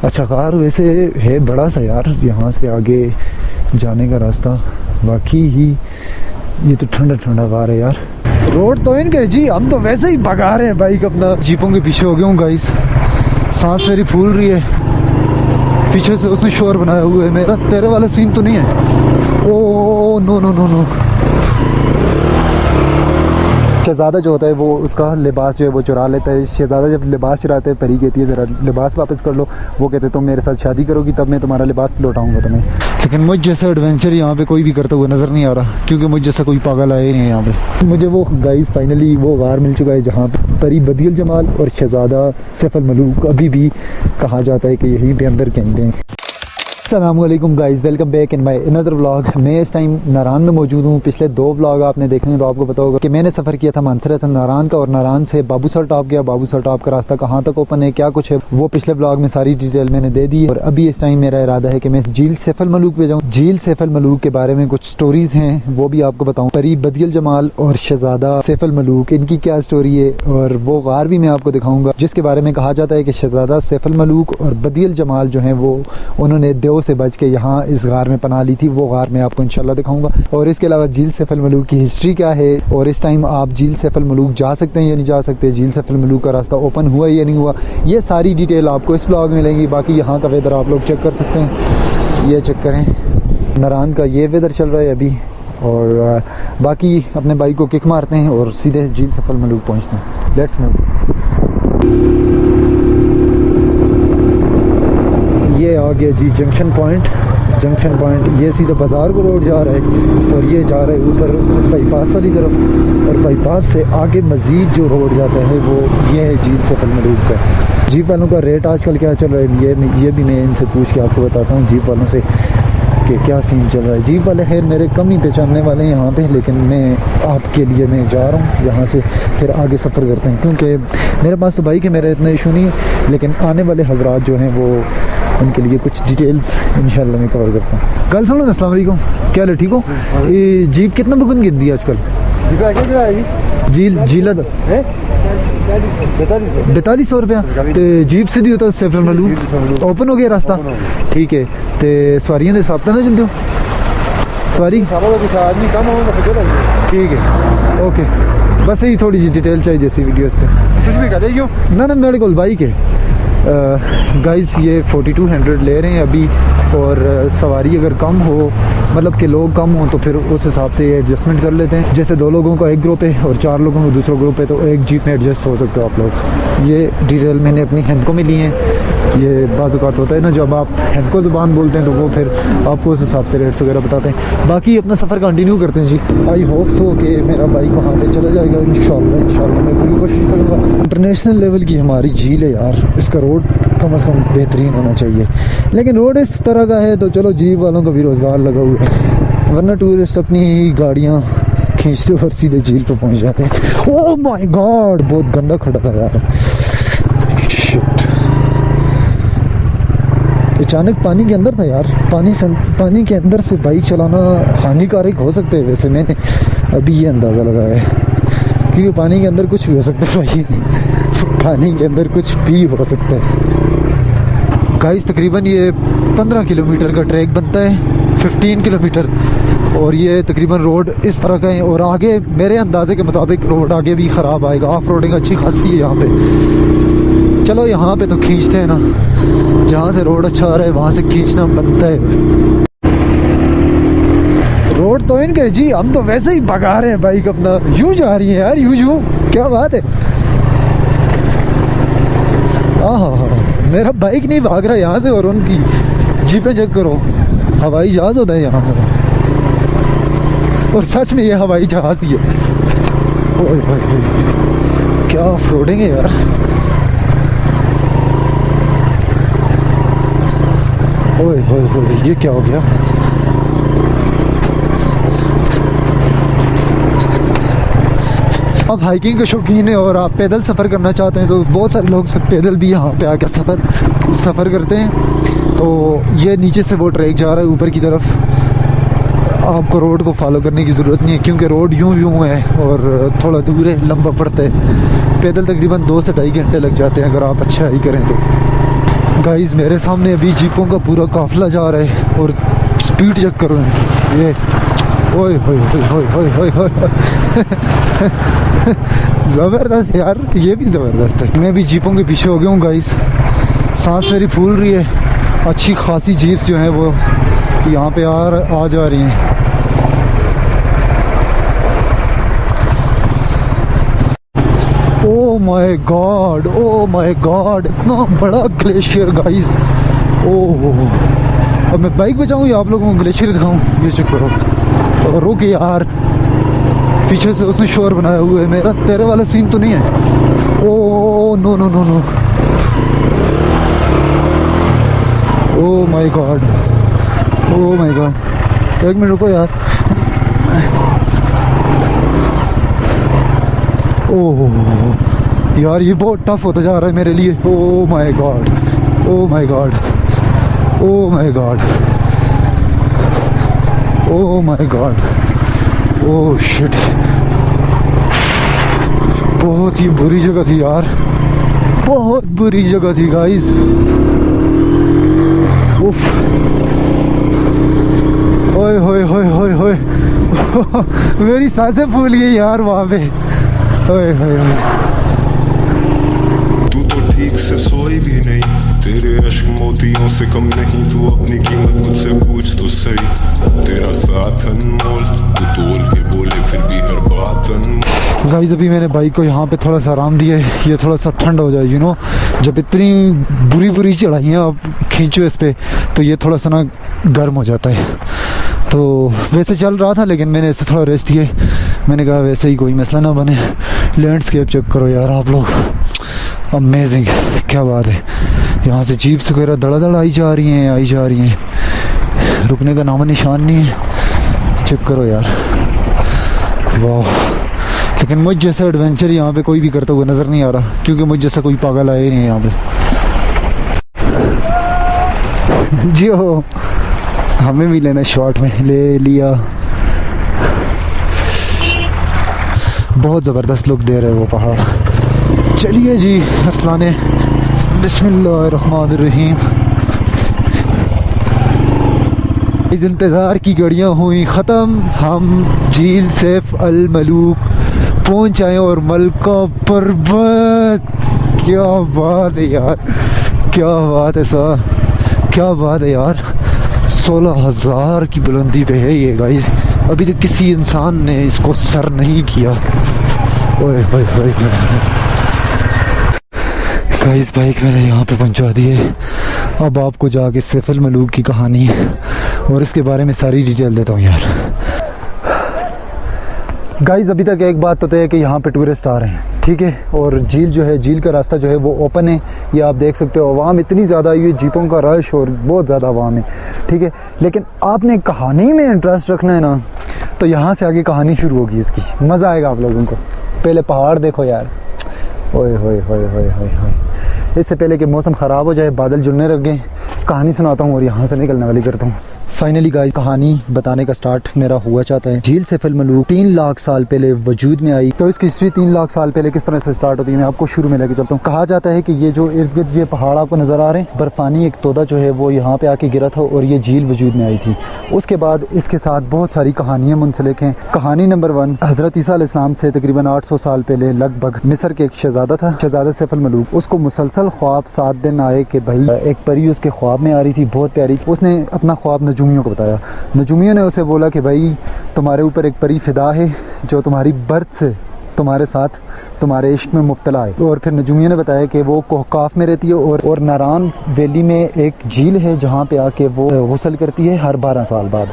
अच्छा कार वैसे है बड़ा सा यार, यहाँ से आगे जाने का रास्ता वाकई ही ये तो ठंडा ठंडा कार है यार। रोड तो इनके जी, हम तो वैसे ही भगा रहे हैं बाइक अपना। जीपों के पीछे हो गया हूँ गाइस, सांस मेरी फूल रही है, पीछे से उसने शोर बनाया हुआ है। मेरा तेरे वाला सीन तो नहीं है। Oh no no no no. शहजादा जो होता है वो उसका लिबास जो है वो चुरा लेता है। शहजादा जब लिबास चुराते हैं, परी कहती है ज़रा लिबास वापस कर लो। वो कहते तुम मेरे साथ शादी करोगी तब मैं तुम्हारा लिबास लौटाऊंगा तुम्हें। लेकिन मुझ जैसा एडवेंचर यहाँ पे कोई भी करता हुआ नज़र नहीं आ रहा, क्योंकि मुझ जैसा कोई पागल आया ही नहीं है यहाँ पे। मुझे वो गाइस फाइनली वो गार मिल चुका है जहाँ पे परी बदियल जमाल और शहजादा सैफ अल मलूक अभी भी कहा जाता है कि यहीं पे अंदर कहीं पे। अस्सलामुअलैकुम guys, welcome back in my another vlog. मैं इस टाइम नारान में मौजूद हूँ। पिछले 2 व्लॉग आपने देखे हैं तो आपको पता होगा कि मैंने सफ़र किया था मानसर से नारान का, और नारान से बाबूसर टॉप गया। बाबूसर टॉप का रास्ता कहाँ तक ओपन है, क्या कुछ है, वो पिछले व्लॉग में सारी डिटेल मैंने दे दी। और अभी इस टाइम मेरा इरादा है कि मैं झील सैफ अल मलूक पे जाऊँ। झील सैफ अल मलूक के बारे में कुछ स्टोरीज हैं वो भी आपको बताऊँ। परी बदियल जमाल और शहजादा सैफ अल मलूक, इनकी क्या स्टोरी है, और वो गार भी मैं आपको दिखाऊंगा जिसके बारे में कहा जाता है कि शहजादा सैफ अल मलूक और बदियल जमाल जो हैं वो उन्होंने देव से बच के यहाँ इस गार में पनाह ली थी। वो गार मैं आपको इंशाल्लाह दिखाऊंगा। और इसके अलावा झील सैफ अल मलूक की हिस्ट्री क्या है, और इस टाइम आप झील सैफ अल मलूक जा सकते हैं या नहीं जा सकते, झील सैफ अल मलूक का रास्ता ओपन हुआ या नहीं हुआ, ये सारी डिटेल आपको इस ब्लॉग में मिलेंगी। बाकी यहाँ का वेदर आप लोग चेक कर सकते हैं, ये चेक करें, नारान का ये वेदर चल रहा है अभी। और बाकी अपने बाइक को किक मारते हैं और सीधे झील सैफ अल मलूक पहुँचते हैं। Let's move. ये आ गया जी जंक्शन पॉइंट। जंक्शन पॉइंट ये सीधा बाज़ार को रोड जा रहा है, और ये जा रहा है ऊपर बाईपास वाली तरफ। और बाईपास से आगे मज़ीद जो रोड जाता है वो ये है झील सैफ अल मलूक का। जीप वालों का रेट आजकल क्या चल रहा है ये भी मैं इनसे पूछ के आपको बताता हूँ जीप वालों से कि क्या सीन चल रहा है। जीप वाले खैर मेरे कम ही पहचानने वाले हैं यहाँ पे, लेकिन मैं आपके लिए मैं जा रहा हूँ यहाँ से, फिर आगे सफ़र करते हैं। क्योंकि मेरे पास तो बाइक है, मेरा इतना इशू नहीं है, लेकिन आने वाले हजरात जो हैं वो उनके लिए कुछ डिटेल्स इंशाल्लाह मैं कवर करता हूँ। कल सुनो, अस्सलाम वालेकुम, क्या हाल है, ठीक हो? ये जीप कितना बुकन गिनती है आजकल? झील 4200 रुपया। तो जीप सीधी होता है सैफ अल मलूक ओपन हो गया रास्ता, ठीक है। तो सवारियां दे हिसाब ना चलते हो सवारी, ठीक है, ओके। बस यही थोड़ी जी डिटेल चाहिए सी वीडियो से कुछ भी करे जो ना मेरे को बाइक है। गाइस ये 4200 ले रहे हैं अभी, और सवारी अगर कम हो, मतलब कि लोग कम हो, तो फिर उस हिसाब से ये एडजस्टमेंट कर लेते हैं। जैसे 2 लोगों का एक ग्रुप है और 4 लोगों का दूसरा ग्रुप है, तो एक जीप में एडजस्ट हो सकते हो आप लोग। ये डिटेल मैंने अपनी हिंद को मिली है। ये बाज़-औक़ात होता है ना, जब आप हिंद को ज़ुबान बोलते हैं तो वो फिर आपको उस हिसाब से रेट्स वगैरह बताते हैं। बाकी अपना सफ़र कंटिन्यू करते हैं जी। आई होप सो कि मेरा बाइक वहाँ पे चला जाएगा इंशाल्लाह मैं पूरी कोशिश करूँगा। इंटरनेशनल लेवल की हमारी झील है यार, इसका रोड कम से कम बेहतरीन होना चाहिए, लेकिन रोड इस तरह का है तो चलो जीप वालों का भी रोज़गार लगा हुआ है, वरना टूरिस्ट अपनी ही गाड़ियाँ खींचते और सीधे झील पर पहुँच जाते हैं। ओह माय गॉड, बहुत गंदा खड़ा था यार, शिट। अचानक पानी के अंदर था यार, पानी के अंदर से बाइक चलाना हानिकारक हो सकते हैं वैसे, मैंने अभी ये अंदाज़ा लगाया है, क्योंकि पानी के अंदर कुछ भी हो सकता है भाई, पानी के अंदर कुछ भी हो सकता है। गाइस तकरीबन ये 15 किलोमीटर का ट्रैक बनता है, 15 किलोमीटर, और ये तकरीबन रोड इस तरह का है। और आगे मेरे अंदाजे के मुताबिक रोड आगे भी ख़राब आएगा, ऑफ रोडिंग अच्छी खासी है यहाँ पे। चलो यहाँ पे तो खींचते हैं ना, जहाँ से रोड अच्छा आ रहा है वहाँ से खींचना बनता है। रोड तो इनके जी, हम तो वैसे ही भगा रहे हैं बाइक अपना, यूँ जा रही है यार, यूँ क्या बात है। हाँ, मेरा बाइक नहीं भाग रहा यहाँ से, और उनकी जीपें चेक करो, हवाई जहाज़ होता है यहाँ पर, और सच में ये हवाई जहाज़ ही है। ओए भाई क्या ऑफ रोडिंग है यार। ओए होए ये क्या हो गया। आप हाइकिंग के शौकीन है और आप पैदल सफ़र करना चाहते हैं तो बहुत सारे लोग पैदल भी यहाँ पे आके सफ़र करते हैं। तो ये नीचे से वो ट्रैक जा रहा है ऊपर की तरफ, आपको रोड को फॉलो करने की ज़रूरत नहीं है, क्योंकि रोड यूँ है और थोड़ा दूर है, लंबा पड़ता है। पैदल तकरीबन 2 से ढाई घंटे लग जाते हैं अगर आप अच्छा ही करें तो। गाइस मेरे सामने अभी जीपों का पूरा काफिला जा रहा है और स्पीड चेक करो इनकी, ये ओए होए होए होए होए होए होए ज़बरदस्त यार, ये भी ज़बरदस्त है। मैं भी जीपों के पीछे हो गया हूँ गाइस, सांस मेरी फूल रही है। अच्छी खासी जीप्स जो हैं वो यहाँ पे आ जा रही हैं। ओ my god, oh my God, इतना बड़ा ग्लेशियर गाइस। ओह, अब मैं बाइक पे जाऊँ या आप लोगों को ग्लेशियर दिखाऊँ? ये चेक करो। तो रुक यार, पीछे से उसने शोर बनाया हुआ है, मेरा तेरे वाला सीन तो नहीं है। Oh no no no no, oh my god, oh my god, एक मिनट रुको यार। ओह यार, ये बहुत टफ होता जा रहा है मेरे लिए। ओ my god, oh my god, oh my god, oh my God, oh shit, बहुत ही बुरी जगह थी यार, बहुत बुरी जगह थी गाइस। उफ, ओए होए होए होए होए मेरी सांसें फूल गई यार वहाँ पे। ओए होए होए, तू तो ठीक से सोई भी नहीं, तेरे अश्क मोतियों से कम नहीं, तू अपनी कीमत मुझसे पूछ तो सही। तेरा साथ अनमोल, तू तोल के बोले फिर भी हर बात अनमोल। गाइस अभी मैंने बाइक को यहाँ पे थोड़ा सा आराम दिया है, ये थोड़ा सा ठंड हो जाए, यू नो। जब इतनी बुरी बुरी चढ़ाइयाँ आप खींचो इस पे तो ये थोड़ा सा ना गर्म हो जाता है। तो वैसे चल रहा था लेकिन मैंने इससे थोड़ा रेस्ट किए। मैंने कहा वैसे ही कोई मसला ना बने। लैंडस्केप चेक करो यार आप लोग, अमेजिंग, क्या बात है। यहाँ से जीप्स वगैरह दड़ा दड़ा आई जा रही हैं, रुकने का नाम निशान नहीं है। चेक करो यार, वाह। लेकिन मुझ जैसा एडवेंचर यहाँ पे कोई भी करता हुआ नज़र नहीं आ रहा, क्योंकि मुझ जैसा कोई पागल आया ही नहीं है यहाँ पे। जी हो, हमें भी लेना शॉर्ट में ले लिया। बहुत ज़बरदस्त लुक दे रहे वो पहाड़। चलिए जी अरसलाने, बिस्मिल्लाहिर्रहमानिर्रहीम। इस इंतज़ार की घड़ियाँ हुई ख़त्म, हम झील सैफ अल मलूक पहुँच आए और मलका पर्वत। क्या बात है यार, क्या बात है सर, क्या बात है यार। 16,000 की बुलंदी पे है ये गाइस। अभी तक किसी इंसान ने इसको सर नहीं किया। ओए ओए ओए गाइस, बाइक मैंने यहाँ पे पहुँचा दी है। अब आपको जाके सैफ अल मलूक की कहानी और इसके बारे में सारी डिटेल देता हूँ यार। गाइस अभी तक एक बात तो तय है कि यहाँ पे टूरिस्ट आ रहे हैं, ठीक है। और झील जो है, झील का रास्ता जो है वो ओपन है, ये आप देख सकते हो। आवाम इतनी ज़्यादा आई हुई, जीपों का रश और बहुत ज़्यादा आवाम है, ठीक है। लेकिन आपने कहानी में इंटरेस्ट रखना है ना, तो यहाँ से आगे कहानी शुरू होगी इसकी, मज़ा आएगा आप लोगों को। पहले पहाड़ देखो यार, ओए होए होए होए होए होए। इससे पहले कि मौसम ख़राब हो जाए, बादल जुड़ने लग गए, कहानी सुनाता हूँ और यहाँ से निकलने वाली करता हूँ। फाइनली गाइस, कहानी बताने का स्टार्ट मेरा हुआ चाहता है। झील सैफ अल मलूक 3 लाख साल पहले वजूद में आई। तो इसकी हिस्ट्री 3 लाख साल पहले किस तरह से स्टार्ट होती है, मैं आपको शुरू में लेके चलता हूँ। कहा जाता है कि ये जो इर्द गिर्द ये पहाड़ आपको नज़र आ रहे हैं, बर्फानी एक तोदा जो है वो यहाँ पे आके गिरा था और ये झील वजूद में आई थी। उसके बाद इसके साथ बहुत सारी कहानियाँ मुंसलिक हैं। कहानी नंबर 1, हज़रत ईसा अलैहिस्सलाम से तकरीबन 800 साल पहले लगभग मिस्र के एक शहजादा था, शहजादा सैफ अल मलूक। उसको मुसलसल ख्वाब 7 दिन आए कि भाई एक परी उसके ख्वाब में आ रही थी, बहुत प्यारी। उसने अपना ख्वाब नजूमियों को बताया। नजूमियों ने उसे बोला कि भाई तुम्हारे ऊपर एक परी फिदा है जो तुम्हारी बर्थ से तुम्हारे साथ तुम्हारे इश्क में मुब्तला है। और फिर नजूमियों ने बताया कि वो कोहकाफ में रहती है और नारान वैली में एक झील है जहाँ पे आके वो गुस्ल करती है हर 12 साल बाद।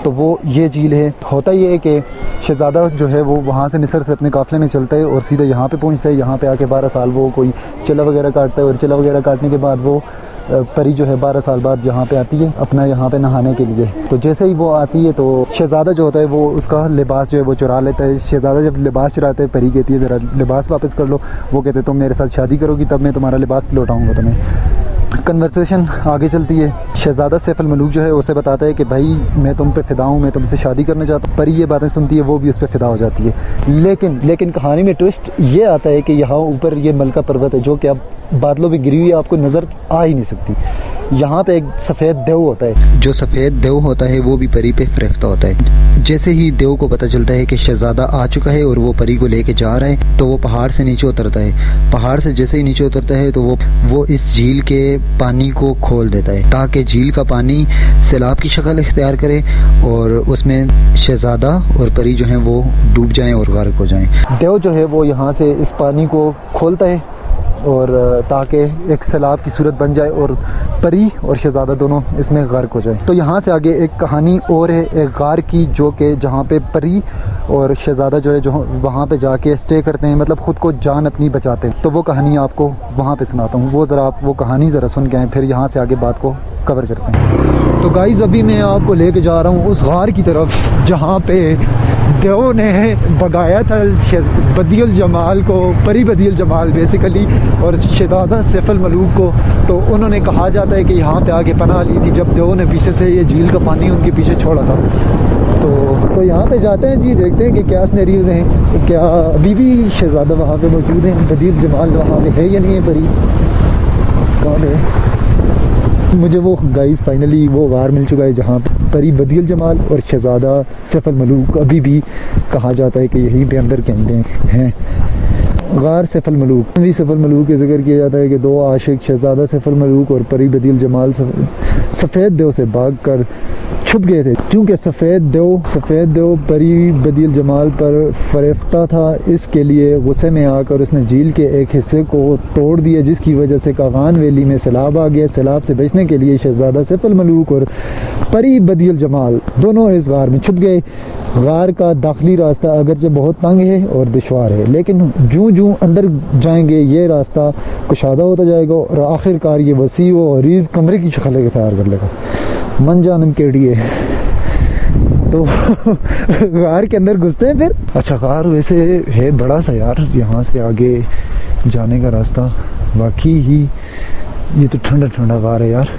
तो वो ये झील है। होता ये है कि शहजादा जो है वो वहाँ से मिस्र से अपने काफ़िले में चलता है और सीधे यहाँ पे पहुँचता है। यहाँ पे आके 12 साल वो कोई चिल्ला वगैरह काटता है और चिल्ला वगैरह काटने के बाद वो परी जो है 12 साल बाद यहाँ पे आती है अपना यहाँ पे नहाने के लिए। तो जैसे ही वो आती है तो शहजादा जो होता है वो उसका लिबास जो है वो चुरा लेता है। शहजादा जब लिबास चुराते है, परी कहती है मेरा लिबास वापस कर लो। वो कहते तुम मेरे साथ शादी करोगी तब मैं तुम्हारा लिबास लौटाऊँगा तुम्हें। कन्वर्सेशन आगे चलती है। शहजादा सैफ अल मलूक जो है उसे बताता है कि भाई मैं तुम पे फिदा हूँ, मैं तुमसे शादी करना चाहता हूँ। परी ये बातें सुनती है, वो भी उस पर फिदा हो जाती है। लेकिन कहानी में ट्विस्ट ये आता है कि यहाँ ऊपर ये मलका पर्वत है जो कि अब बादलों में गिरी हुई आपको नज़र आ ही नहीं सकती। यहाँ पे एक सफ़ेद देव होता है, जो सफ़ेद देव होता है वो भी परी पे फरिश्ता होता है। जैसे ही देव को पता चलता है कि शहजादा आ चुका है और वो परी को लेके जा रहा है, तो वो पहाड़ से नीचे उतरता है। पहाड़ से जैसे ही नीचे उतरता है तो वो इस झील के पानी को खोल देता है ताकि झील का पानी सैलाब की शक्ल इख्तियार करे और उसमें शहजादा और परी जो हैं वो डूब जाएं और गारक हो जाएं। देव जो है वो यहाँ से इस पानी को खोलता है और ताकि एक सैलाब की सूरत बन जाए और परी और शहजादा दोनों इसमें गर्क हो जाए। तो यहाँ से आगे एक कहानी और है एक गार की, जो कि जहाँ पे परी और शहजादा जो है जो वहाँ पे जाके स्टे करते हैं, मतलब ख़ुद को जान अपनी बचाते हैं। तो वो कहानी आपको वहाँ पे सुनाता हूँ, वो कहानी ज़रा सुन के आएँ, फिर यहाँ से आगे बात को कवर करते हैं। तो गाइज़ अभी मैं आपको लेके जा रहा हूँ उस गार की तरफ जहाँ पे देव ने भगाया था बदियुल जमाल को, परी बदियुल जमाल बेसिकली, और शहजादा सैफ अल मलूक को। तो उन्होंने कहा जाता है कि यहाँ पे आके पनाह ली थी जब देव ने पीछे से ये झील का पानी उनके पीछे छोड़ा था। तो यहाँ पे जाते हैं जी, देखते हैं कि क्या सिनेरियोज़ हैं, क्या अभी भी शहजादा वहाँ पे मौजूद हैं, बदियुल जमाल वहाँ पे है या नहीं है, परी कौन है। मुझे वो गाइस फाइनली वो गार मिल चुका है जहाँ परी बदियुल जमाल और शहजादा सैफ अल मलूक अभी भी कहा जाता है कि यहीं पे अंदर कैंपे हैं। गार सैफ अल मलूक, सैफ अल मलूक का जिक्र किया जाता है कि दो आशिक शहजादा सैफ अल मलूक और परी बदियुल जमाल सफ़ेद देव से भाग कर छुप गए थे। चूँकि सफ़ेद देव परी बदियुल जमाल पर फरेफ्ता था, इसके लिए गुस्से में आकर उसने झील के एक हिस्से को तोड़ दिया, जिसकी वजह से कागान वैली में सैलाब आ गया। सैलाब से बचने के लिए शहजादा सैफ अल मलूक और परी बदियुल जमाल दोनों इस गार में छुप गए। गार का दाखिली रास्ता अगरचे बहुत तंग है और दुश्वार है, लेकिन जूं अंदर जाएंगे ये रास्ता कुशादा होता जाएगा और आखिरकार ये वसी व अरीज़ कमरे की शक्ल इख्तियार कर लेगा। मन जानम केड़िए। तो गार के अंदर घुसते हैं फिर। अच्छा, गार वैसे है बड़ा सा यार, यहाँ से आगे जाने का रास्ता वाकई ही ये तो ठंडा गार है यार।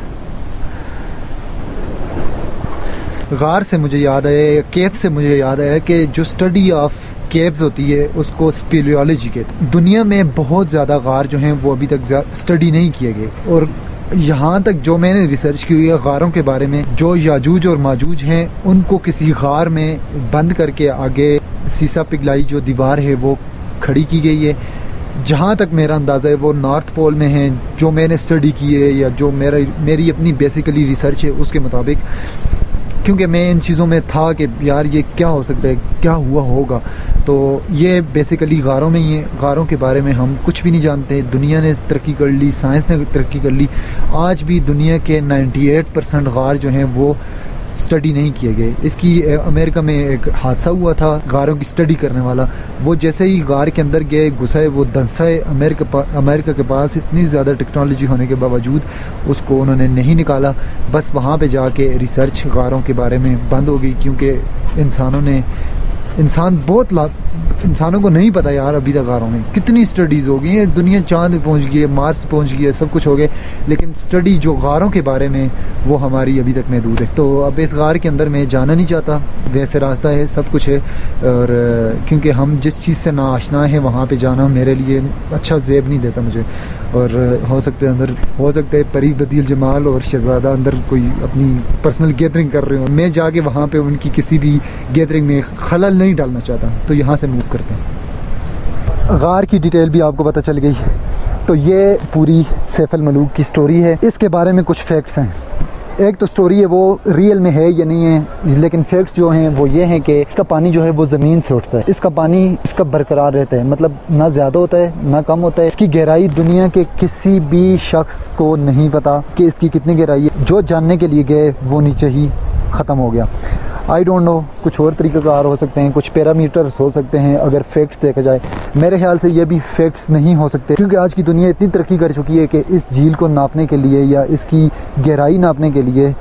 गार से मुझे याद आया, केव से मुझे याद आया कि जो स्टडी ऑफ केव्स होती है उसको स्पेलियोलॉजी कहते हैं। दुनिया में बहुत ज़्यादा गार जो हैं वो अभी तक स्टडी नहीं किए गए, और यहाँ तक जो मैंने रिसर्च की हुई है गारों के बारे में, जो याजूज और माजूज हैं उनको किसी गार में बंद करके आगे सीसा पिघलाई जो दीवार है वो खड़ी की गई है। जहाँ तक मेरा अंदाज़ा है वो नॉर्थ पोल में है, जो मैंने स्टडी की है या जो मेरी अपनी बेसिकली रिसर्च है उसके मुताबिक, क्योंकि मैं इन चीज़ों में था कि यार ये क्या हो सकता है, क्या हुआ होगा। तो ये बेसिकली गारों में ही है। गारों के बारे में हम कुछ भी नहीं जानते। दुनिया ने तरक्की कर ली, साइंस ने तरक्की कर ली, आज भी दुनिया के 98% गार जो हैं वो स्टडी नहीं किए गए। इसकी अमेरिका में एक हादसा हुआ था गारों की स्टडी करने वाला, वो जैसे ही गार के अंदर गए घुसाए वो दंसाए। अमेरिका के पास इतनी ज़्यादा टेक्नोलॉजी होने के बावजूद उसको उन्होंने नहीं निकाला। बस वहाँ पे जाके रिसर्च गारों के बारे में बंद हो गई, क्योंकि इंसानों को नहीं पता यार अभी तक गारों में कितनी स्टडीज़ हो गई हैं। दुनिया चांद पे पहुँच गई है, मार्स पहुँच गई है, सब कुछ हो गया, लेकिन स्टडी जो गारों के बारे में वो हमारी अभी तक महदूद है। तो अब इस गार के अंदर मैं जाना नहीं चाहता। वैसे रास्ता है, सब कुछ है, और क्योंकि हम जिस चीज़ से नाआशना है वहाँ पे जाना मेरे लिए अच्छा ज़ेब नहीं देता मुझे। और हो सकता है परी बदियुल जमाल और शहजादा अंदर कोई अपनी पर्सनल गैदरिंग कर रहे हो, मैं जाके वहाँ पे उनकी किसी भी गैदरिंग में खलल नहीं डालना चाहता। तो यहाँ से मूव करते हैं। गार की डिटेल भी आपको पता चल गई। तो ये पूरी सैफ अल मलूक की स्टोरी है। इसके बारे में कुछ फैक्ट्स हैं। एक तो स्टोरी है वो रियल में है या नहीं है, लेकिन फैक्ट्स जो हैं वो ये हैं कि इसका पानी जो है वो ज़मीन से उठता है। इसका पानी इसका बरकरार रहता है, मतलब ना ज़्यादा होता है ना कम होता है। इसकी गहराई दुनिया के किसी भी शख्स को नहीं पता कि इसकी कितनी गहराई है। जो जानने के लिए गए वो नीचे ही ख़त्म हो गया। आई डोंट नो, कुछ और तरीक़ेकार हो सकते हैं, कुछ पैरामीटर्स हो सकते हैं अगर फैक्ट्स देखा जाए। मेरे ख्याल से ये भी फैक्ट्स नहीं हो सकते, क्योंकि आज की दुनिया इतनी तरक्की कर चुकी है कि इस झील को नापने के लिए या इसकी गहराई नापने के लिए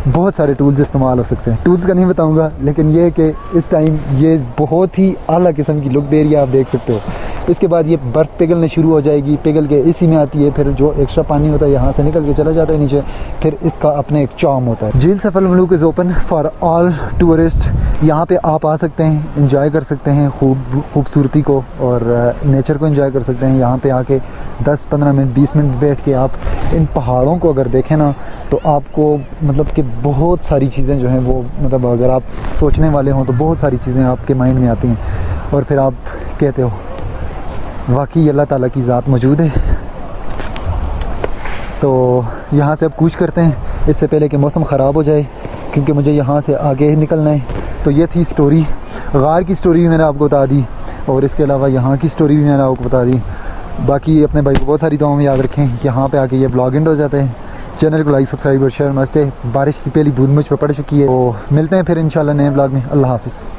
बहुत सारे टूल्स इस्तेमाल हो सकते हैं। टूल्स का नहीं बताऊंगा, लेकिन ये है कि इस टाइम ये बहुत ही आला किस्म की लुक दे रही है, आप देख सकते हो। इसके बाद ये बर्फ़ पिघलने शुरू हो जाएगी, पिघल के इसी में आती है, फिर जो एक्स्ट्रा पानी होता है यहाँ से निकल के चला जाता है नीचे, फिर इसका अपने एक चार्म होता है। झील Saiful Malook is open for all tourist. यहाँ पे आप आ सकते हैं, इंजॉय कर सकते हैं खूबसूरती को और नेचर को इंजॉय कर सकते हैं। यहाँ पे आके 10-15 मिनट 20 मिनट बैठ के आप इन पहाड़ों को अगर देखें ना तो आपको मतलब कि बहुत सारी चीज़ें जो हैं वो मतलब अगर आप सोचने वाले हों तो बहुत सारी चीज़ें आपके माइंड में आती हैं और फिर आप कहते हो वाकई अल्लाह ताला की ज़ात मौजूद है। तो यहाँ से अब कूच करते हैं इससे पहले कि मौसम ख़राब हो जाए, क्योंकि मुझे यहाँ से आगे निकलना है। तो ये थी स्टोरी, गार की स्टोरी भी मैंने आपको बता दी और इसके अलावा यहाँ की स्टोरी भी मैंने आपको बता दी। बाकी अपने भाई को बहुत सारी दुआओं में याद रखें। यहाँ पे आके ये ब्लॉग एंड हो जाते हैं। चैनल को लाइक सब्सक्राइब और शेयर मस्ट है। बारिश की पहली बूंद मुझ पर पड़ चुकी है। तो मिलते हैं फिर इंशाल्लाह नए ब्लॉग में। अल्लाह हाफिज़।